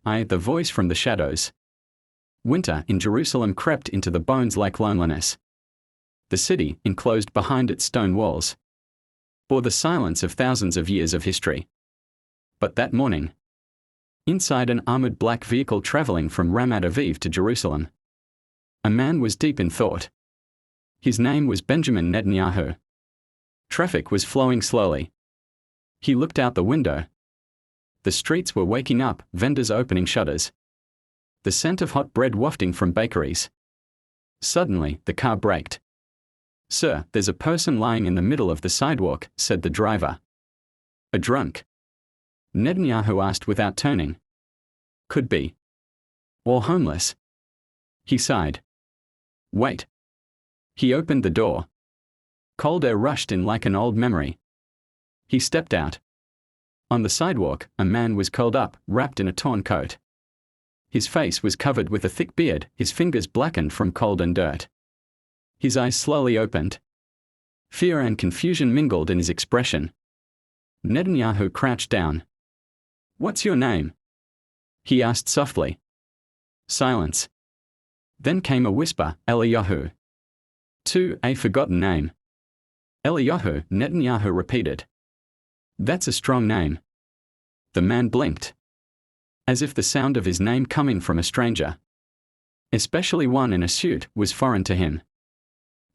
The voice from the shadows. Winter in Jerusalem crept into the bones like loneliness. The city, enclosed behind its stone walls, bore the silence of thousands of years of history. But that morning, inside an armored black vehicle traveling from Ramat Aviv to Jerusalem, a man was deep in thought. His name was Benjamin Netanyahu. Traffic was flowing slowly. He looked out the window. The streets were waking up, vendors opening shutters, the scent of hot bread wafting from bakeries. Suddenly, the car braked. "Sir, there's a person lying in the middle of the sidewalk," said the driver. "A drunk?" Netanyahu asked without turning. "Could be. Or homeless." He sighed. "Wait." He opened the door. Cold air rushed in like an old memory. He stepped out. On the sidewalk, a man was curled up, wrapped in a torn coat. His face was covered with a thick beard, his fingers blackened from cold and dirt. His eyes slowly opened. Fear and confusion mingled in his expression. Netanyahu crouched down. "What's your name?" he asked softly. Silence. Then came a whisper, "Eliyahu." A forgotten name. "Eliyahu," Netanyahu repeated. "That's a strong name." The man blinked, as if the sound of his name coming from a stranger, especially one in a suit, was foreign to him.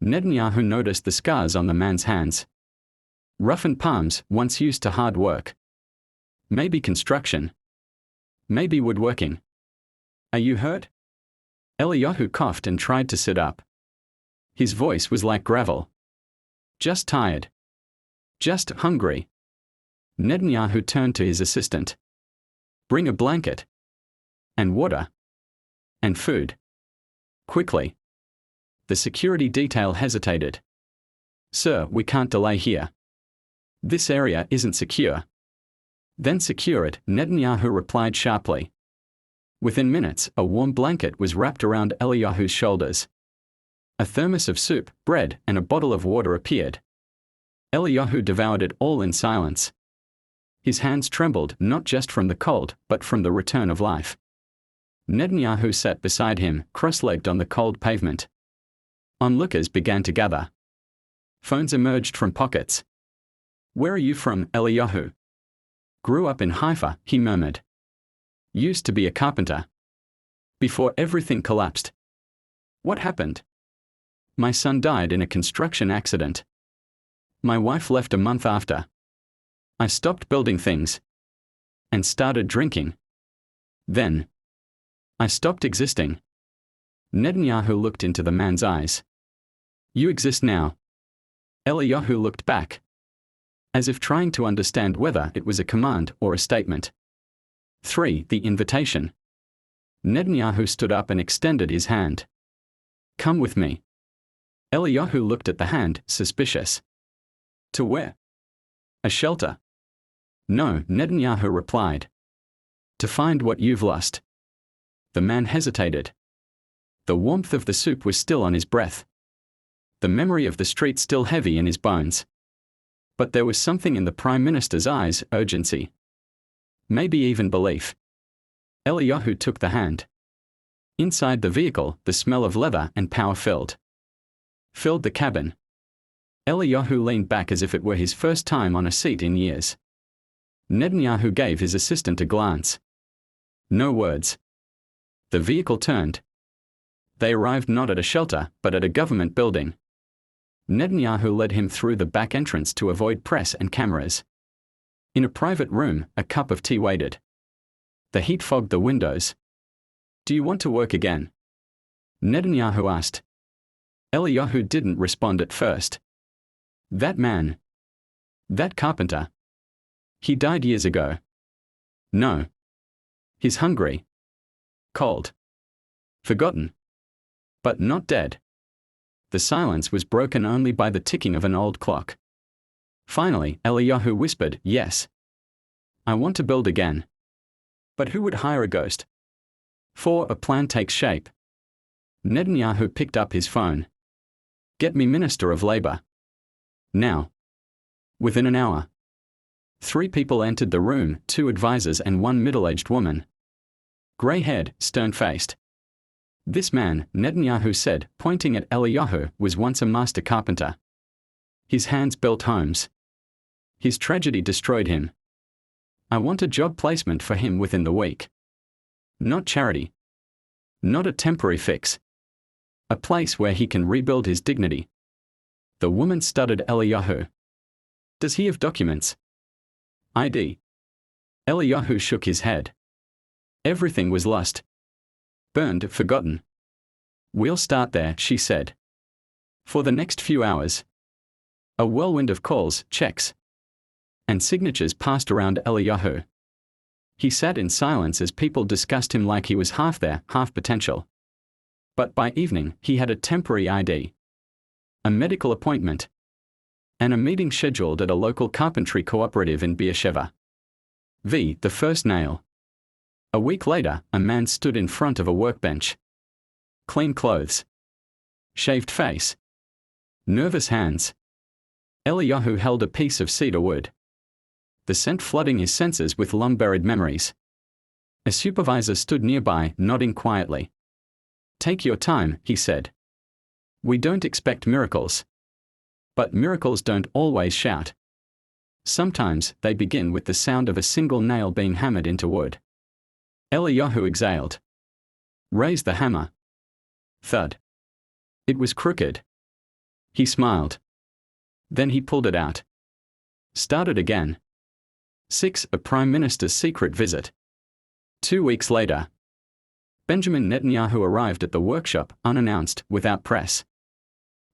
Netanyahu noticed the scars on the man's hands. Roughened palms, once used to hard work. Maybe construction. Maybe woodworking. "Are you hurt?" Eliyahu coughed and tried to sit up. His voice was like gravel. "Just tired. Just hungry." Netanyahu turned to his assistant. "Bring a blanket. And water. And food. Quickly." The security detail hesitated. "Sir, we can't delay here. This area isn't secure." "Then secure it," Netanyahu replied sharply. Within minutes, a warm blanket was wrapped around Eliyahu's shoulders. A thermos of soup, bread, and a bottle of water appeared. Eliyahu devoured it all in silence. His hands trembled, not just from the cold, but from the return of life. Netanyahu sat beside him, cross-legged on the cold pavement. Onlookers began to gather. Phones emerged from pockets. "Where are you from, Eliyahu?" "Grew up in Haifa," he murmured. "Used to be a carpenter. Before everything collapsed." "What happened?" "My son died in a construction accident. My wife left a month after. I stopped building things. And started drinking. Then I stopped existing." Netanyahu looked into the man's eyes. "You exist now." Eliyahu looked back, as if trying to understand whether it was a command or a statement. The invitation. Netanyahu stood up and extended his hand. "Come with me." Eliyahu looked at the hand, suspicious. "To where?" "A shelter." "No," Netanyahu replied. "To find what you've lost." The man hesitated. The warmth of the soup was still on his breath. The memory of the street still heavy in his bones. But there was something in the Prime Minister's eyes, urgency. Maybe even belief. Eliyahu took the hand. Inside the vehicle, the smell of leather and power filled the cabin. Eliyahu leaned back as if it were his first time on a seat in years. Netanyahu gave his assistant a glance. No words. The vehicle turned. They arrived not at a shelter, but at a government building. Netanyahu led him through the back entrance to avoid press and cameras. In a private room, a cup of tea waited. The heat fogged the windows. "Do you want to work again?" Netanyahu asked. Eliyahu didn't respond at first. "That man. That carpenter. He died years ago." "No. He's hungry. Cold. Forgotten. But not dead." The silence was broken only by the ticking of an old clock. Finally, Eliyahu whispered, "Yes. I want to build again." "But who would hire a ghost?" "For a plan takes shape." Netanyahu picked up his phone. "Get me Minister of Labor. Now." Within an hour. 3 people entered the room, 2 advisors and 1 middle-aged woman. Grey-haired, stern-faced. This man, Netanyahu said, pointing at Eliyahu, was once a master carpenter. His hands built homes. His tragedy destroyed him. I want a job placement for him within the week. Not charity. Not a temporary fix. A place where he can rebuild his dignity. The woman stuttered Eliyahu. Does he have documents? ID. Eliyahu shook his head. Everything was lost. Burned, forgotten. We'll start there, she said. For the next few hours. A whirlwind of calls, checks, and signatures passed around Eliyahu. He sat in silence as people discussed him like he was half there, half potential. But by evening, he had a temporary ID, a medical appointment, and a meeting scheduled at a local carpentry cooperative in Beersheba. The first nail. A week later, a man stood in front of a workbench. Clean clothes. Shaved face. Nervous hands. Eliyahu held a piece of cedar wood, the scent flooding his senses with long-buried memories. A supervisor stood nearby, nodding quietly. Take your time, he said. We don't expect miracles. But miracles don't always shout. Sometimes they begin with the sound of a single nail being hammered into wood. Eliyahu exhaled. Raise the hammer. Thud. It was crooked. He smiled. Then he pulled it out. Started again. 6. A Prime Minister's secret visit. 2 weeks later. Benjamin Netanyahu arrived at the workshop, unannounced, without press.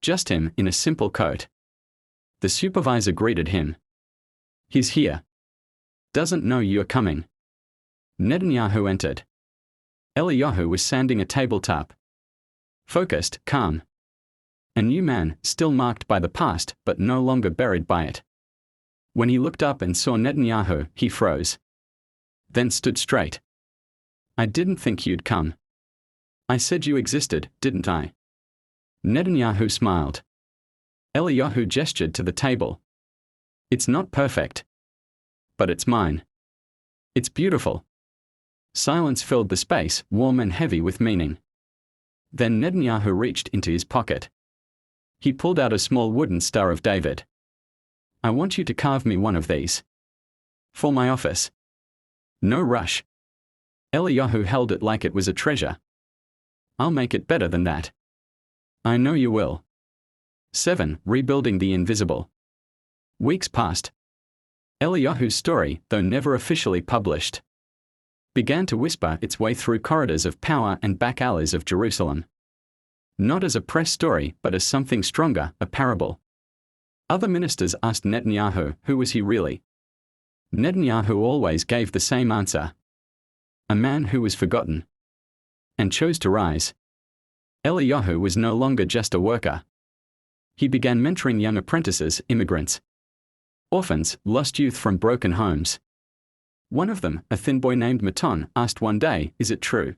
Just him, in a simple coat. The supervisor greeted him. He's here. Doesn't know you're coming. Netanyahu entered. Eliyahu was sanding a tabletop. Focused, calm. A new man, still marked by the past, but no longer buried by it. When he looked up and saw Netanyahu, he froze. Then stood straight. I didn't think you'd come. I said you existed, didn't I? Netanyahu smiled. Eliyahu gestured to the table. It's not perfect. But it's mine. It's beautiful. Silence filled the space, warm and heavy with meaning. Then Netanyahu reached into his pocket. He pulled out a small wooden Star of David. I want you to carve me one of these. For my office. No rush. Eliyahu held it like it was a treasure. I'll make it better than that. I know you will. 7. Rebuilding the invisible. Weeks passed. Eliyahu's story, though never officially published, began to whisper its way through corridors of power and back alleys of Jerusalem. Not as a press story, but as something stronger, a parable. Other ministers asked Netanyahu, who was he really? Netanyahu always gave the same answer. A man who was forgotten. And chose to rise. Eliyahu was no longer just a worker. He began mentoring young apprentices, immigrants, orphans, lost youth from broken homes. One of them, a thin boy named Maton, asked one day, is it true?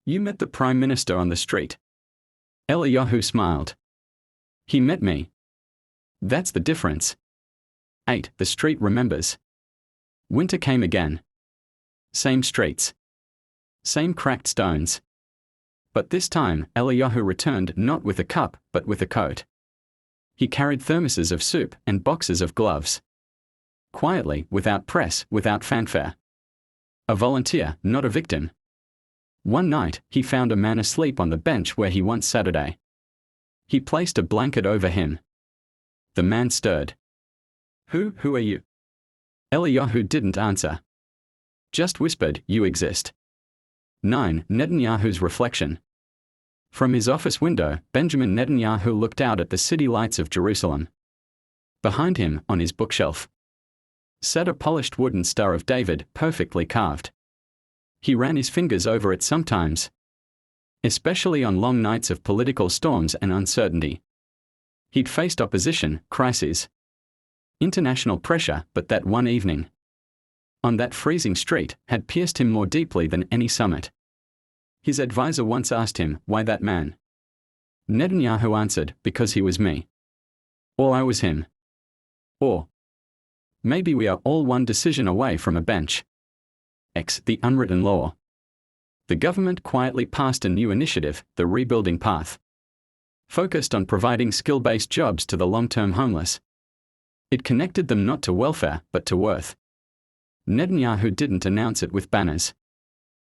You met the Prime Minister on the street. Eliyahu smiled. He met me. That's the difference. 8. The street remembers. Winter came again. Same streets. Same cracked stones. But this time, Eliyahu returned not with a cup, but with a coat. He carried thermoses of soup and boxes of gloves. Quietly, without press, without fanfare. A volunteer, not a victim. One night, he found a man asleep on the bench where he once Saturday. He placed a blanket over him. The man stirred. Who are you? Eliyahu didn't answer. Just whispered, you exist. 9. Netanyahu's reflection. From his office window, Benjamin Netanyahu looked out at the city lights of Jerusalem. Behind him, on his bookshelf, sat a polished wooden Star of David, perfectly carved. He ran his fingers over it sometimes, especially on long nights of political storms and uncertainty. He'd faced opposition, crises, international pressure, but that one evening, on that freezing street, had pierced him more deeply than any summit. His advisor once asked him, why that man? Netanyahu answered, because he was me. Or I was him. Or maybe we are all one decision away from a bench. The unwritten law. The government quietly passed a new initiative, the Rebuilding Path, focused on providing skill-based jobs to the long-term homeless. It connected them not to welfare, but to worth. Netanyahu didn't announce it with banners.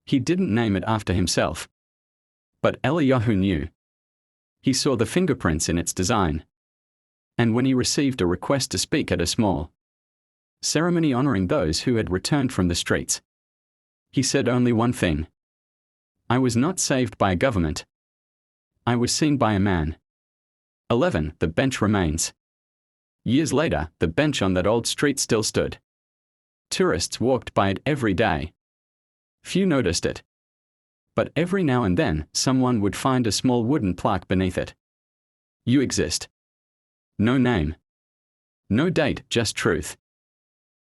He didn't name it after himself. But Eliyahu knew. He saw the fingerprints in its design. And when he received a request to speak at a small ceremony honoring those who had returned from the streets, he said only one thing. I was not saved by a government. I was seen by a man. 11. The bench remains. Years later, the bench on that old street still stood. Tourists walked by it every day. Few noticed it. But every now and then, someone would find a small wooden plaque beneath it. You exist. No name. No date, just truth.